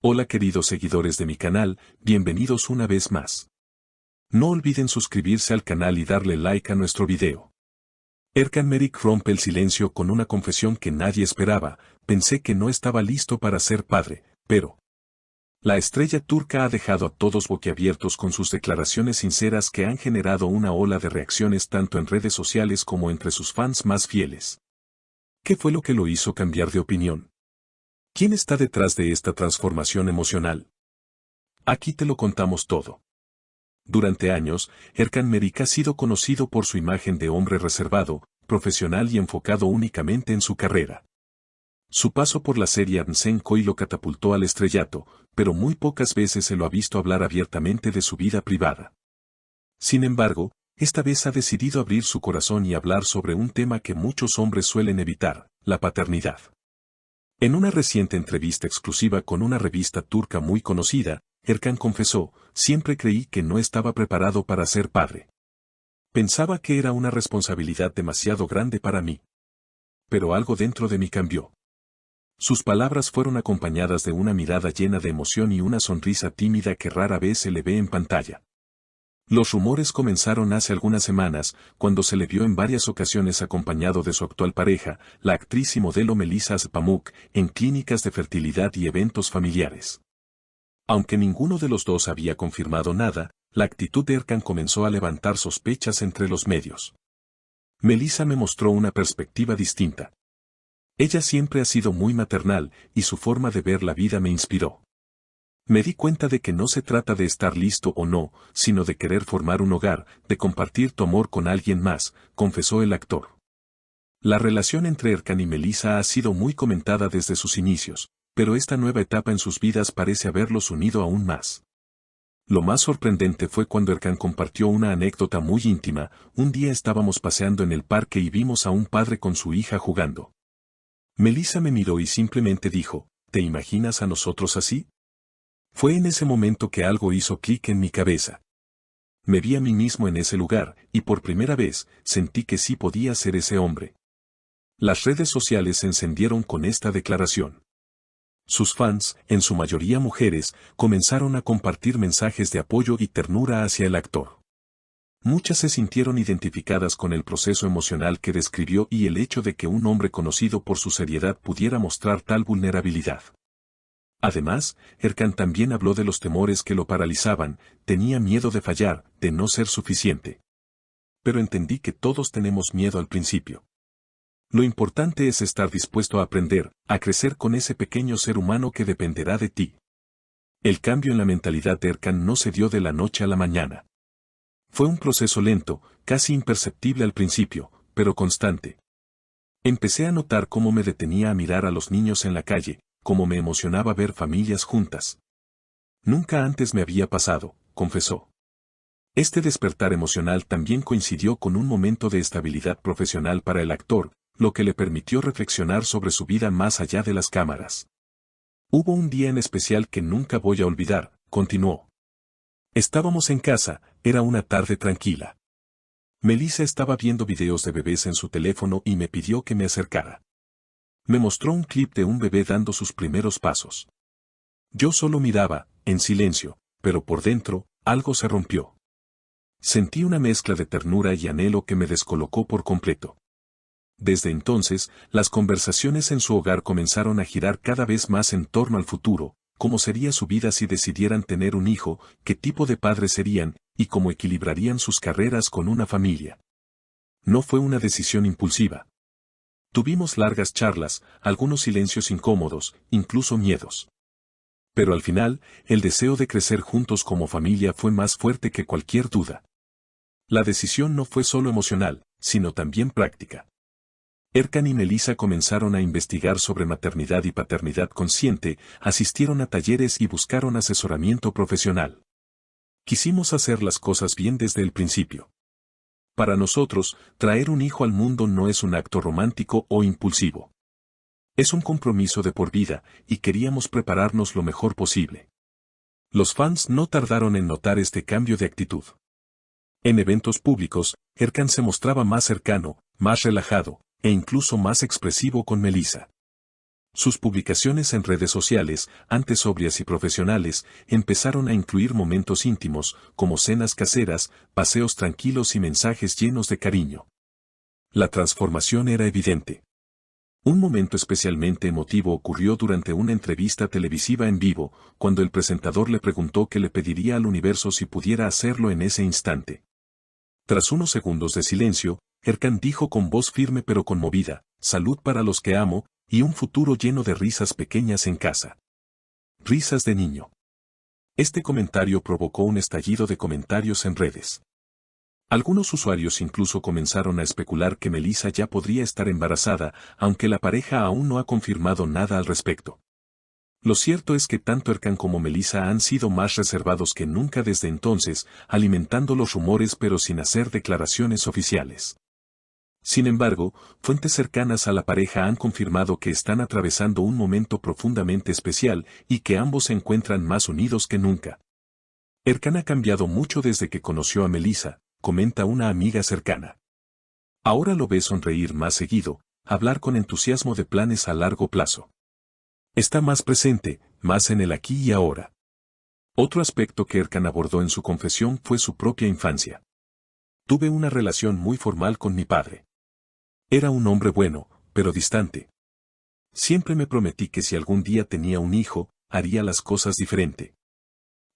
Hola queridos seguidores de mi canal, bienvenidos una vez más. No olviden suscribirse al canal y darle like a nuestro video. Erkan Meric rompe el silencio con una confesión que nadie esperaba. Pensé que no estaba listo para ser padre, pero... La estrella turca ha dejado a todos boquiabiertos con sus declaraciones sinceras que han generado una ola de reacciones tanto en redes sociales como entre sus fans más fieles. ¿Qué fue lo que lo hizo cambiar de opinión? ¿Quién está detrás de esta transformación emocional? Aquí te lo contamos todo. Durante años, Erkan Meric ha sido conocido por su imagen de hombre reservado, profesional y enfocado únicamente en su carrera. Su paso por la serie Adnsen Koi lo catapultó al estrellato, pero muy pocas veces se lo ha visto hablar abiertamente de su vida privada. Sin embargo, esta vez ha decidido abrir su corazón y hablar sobre un tema que muchos hombres suelen evitar, la paternidad. En una reciente entrevista exclusiva con una revista turca muy conocida, Erkan confesó: siempre creí que no estaba preparado para ser padre. Pensaba que era una responsabilidad demasiado grande para mí. Pero algo dentro de mí cambió. Sus palabras fueron acompañadas de una mirada llena de emoción y una sonrisa tímida que rara vez se le ve en pantalla. Los rumores comenzaron hace algunas semanas, cuando se le vio en varias ocasiones acompañado de su actual pareja, la actriz y modelo Melisa Pamuk, en clínicas de fertilidad y eventos familiares. Aunque ninguno de los dos había confirmado nada, la actitud de Erkan comenzó a levantar sospechas entre los medios. Melisa me mostró una perspectiva distinta. Ella siempre ha sido muy maternal, y su forma de ver la vida me inspiró. Me di cuenta de que no se trata de estar listo o no, sino de querer formar un hogar, de compartir tu amor con alguien más, confesó el actor. La relación entre Erkan y Melisa ha sido muy comentada desde sus inicios, pero esta nueva etapa en sus vidas parece haberlos unido aún más. Lo más sorprendente fue cuando Erkan compartió una anécdota muy íntima. Un día estábamos paseando en el parque y vimos a un padre con su hija jugando. Melisa me miró y simplemente dijo: ¿te imaginas a nosotros así? Fue en ese momento que algo hizo clic en mi cabeza. Me vi a mí mismo en ese lugar, y por primera vez, sentí que sí podía ser ese hombre. Las redes sociales se encendieron con esta declaración. Sus fans, en su mayoría mujeres, comenzaron a compartir mensajes de apoyo y ternura hacia el actor. Muchas se sintieron identificadas con el proceso emocional que describió y el hecho de que un hombre conocido por su seriedad pudiera mostrar tal vulnerabilidad. Además, Erkan también habló de los temores que lo paralizaban. Tenía miedo de fallar, de no ser suficiente. Pero entendí que todos tenemos miedo al principio. Lo importante es estar dispuesto a aprender, a crecer con ese pequeño ser humano que dependerá de ti. El cambio en la mentalidad de Erkan no se dio de la noche a la mañana. Fue un proceso lento, casi imperceptible al principio, pero constante. Empecé a notar cómo me detenía a mirar a los niños en la calle, cómo me emocionaba ver familias juntas. Nunca antes me había pasado, confesó. Este despertar emocional también coincidió con un momento de estabilidad profesional para el actor, lo que le permitió reflexionar sobre su vida más allá de las cámaras. Hubo un día en especial que nunca voy a olvidar, continuó. Estábamos en casa, era una tarde tranquila. Melisa estaba viendo videos de bebés en su teléfono y me pidió que me acercara. Me mostró un clip de un bebé dando sus primeros pasos. Yo solo miraba, en silencio, pero por dentro, algo se rompió. Sentí una mezcla de ternura y anhelo que me descolocó por completo. Desde entonces, las conversaciones en su hogar comenzaron a girar cada vez más en torno al futuro: cómo sería su vida si decidieran tener un hijo, qué tipo de padres serían, y cómo equilibrarían sus carreras con una familia. No fue una decisión impulsiva. Tuvimos largas charlas, algunos silencios incómodos, incluso miedos. Pero al final, el deseo de crecer juntos como familia fue más fuerte que cualquier duda. La decisión no fue solo emocional, sino también práctica. Erkan y Melisa comenzaron a investigar sobre maternidad y paternidad consciente, asistieron a talleres y buscaron asesoramiento profesional. Quisimos hacer las cosas bien desde el principio. Para nosotros, traer un hijo al mundo no es un acto romántico o impulsivo. Es un compromiso de por vida, y queríamos prepararnos lo mejor posible. Los fans no tardaron en notar este cambio de actitud. En eventos públicos, Erkan se mostraba más cercano, más relajado, e incluso más expresivo con Melisa. Sus publicaciones en redes sociales, antes sobrias y profesionales, empezaron a incluir momentos íntimos, como cenas caseras, paseos tranquilos y mensajes llenos de cariño. La transformación era evidente. Un momento especialmente emotivo ocurrió durante una entrevista televisiva en vivo, cuando el presentador le preguntó qué le pediría al universo si pudiera hacerlo en ese instante. Tras unos segundos de silencio, Erkan dijo con voz firme pero conmovida, salud para los que amo, y un futuro lleno de risas pequeñas en casa. Risas de niño. Este comentario provocó un estallido de comentarios en redes. Algunos usuarios incluso comenzaron a especular que Melissa ya podría estar embarazada, aunque la pareja aún no ha confirmado nada al respecto. Lo cierto es que tanto Erkan como Melissa han sido más reservados que nunca desde entonces, alimentando los rumores pero sin hacer declaraciones oficiales. Sin embargo, fuentes cercanas a la pareja han confirmado que están atravesando un momento profundamente especial y que ambos se encuentran más unidos que nunca. Erkan ha cambiado mucho desde que conoció a Melissa, comenta una amiga cercana. Ahora lo ve sonreír más seguido, hablar con entusiasmo de planes a largo plazo. Está más presente, más en el aquí y ahora. Otro aspecto que Erkan abordó en su confesión fue su propia infancia. Tuve una relación muy formal con mi padre. Era un hombre bueno, pero distante. Siempre me prometí que si algún día tenía un hijo, haría las cosas diferente.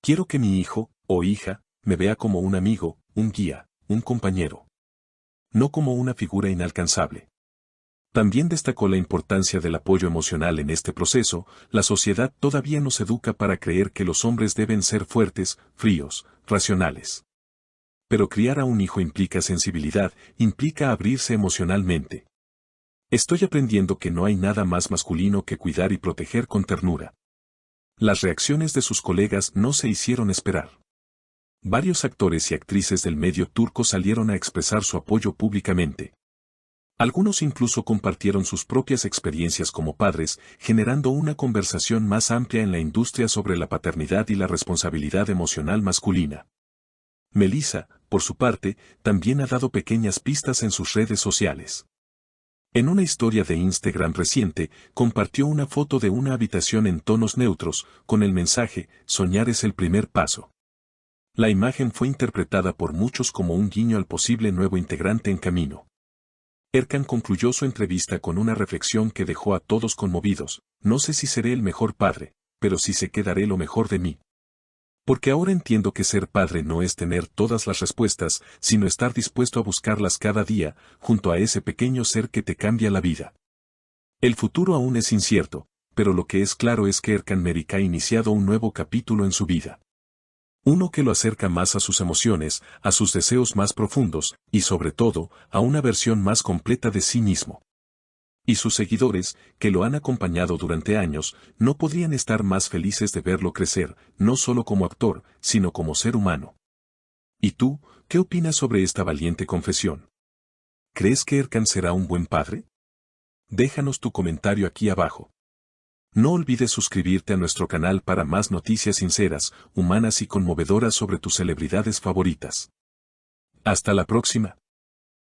Quiero que mi hijo, o hija, me vea como un amigo, un guía, un compañero. No como una figura inalcanzable. También destacó la importancia del apoyo emocional en este proceso. La sociedad todavía nos educa para creer que los hombres deben ser fuertes, fríos, racionales. Pero criar a un hijo implica sensibilidad, implica abrirse emocionalmente. Estoy aprendiendo que no hay nada más masculino que cuidar y proteger con ternura. Las reacciones de sus colegas no se hicieron esperar. Varios actores y actrices del medio turco salieron a expresar su apoyo públicamente. Algunos incluso compartieron sus propias experiencias como padres, generando una conversación más amplia en la industria sobre la paternidad y la responsabilidad emocional masculina. Melissa, por su parte, también ha dado pequeñas pistas en sus redes sociales. En una historia de Instagram reciente, compartió una foto de una habitación en tonos neutros, con el mensaje, soñar es el primer paso. La imagen fue interpretada por muchos como un guiño al posible nuevo integrante en camino. Erkan concluyó su entrevista con una reflexión que dejó a todos conmovidos, no sé si seré el mejor padre, pero sí sé que daré lo mejor de mí. Porque ahora entiendo que ser padre no es tener todas las respuestas, sino estar dispuesto a buscarlas cada día, junto a ese pequeño ser que te cambia la vida. El futuro aún es incierto, pero lo que es claro es que Erkan Meric ha iniciado un nuevo capítulo en su vida. Uno que lo acerca más a sus emociones, a sus deseos más profundos, y sobre todo, a una versión más completa de sí mismo. Y sus seguidores, que lo han acompañado durante años, no podrían estar más felices de verlo crecer, no solo como actor, sino como ser humano. ¿Y tú, qué opinas sobre esta valiente confesión? ¿Crees que Erkan será un buen padre? Déjanos tu comentario aquí abajo. No olvides suscribirte a nuestro canal para más noticias sinceras, humanas y conmovedoras sobre tus celebridades favoritas. Hasta la próxima.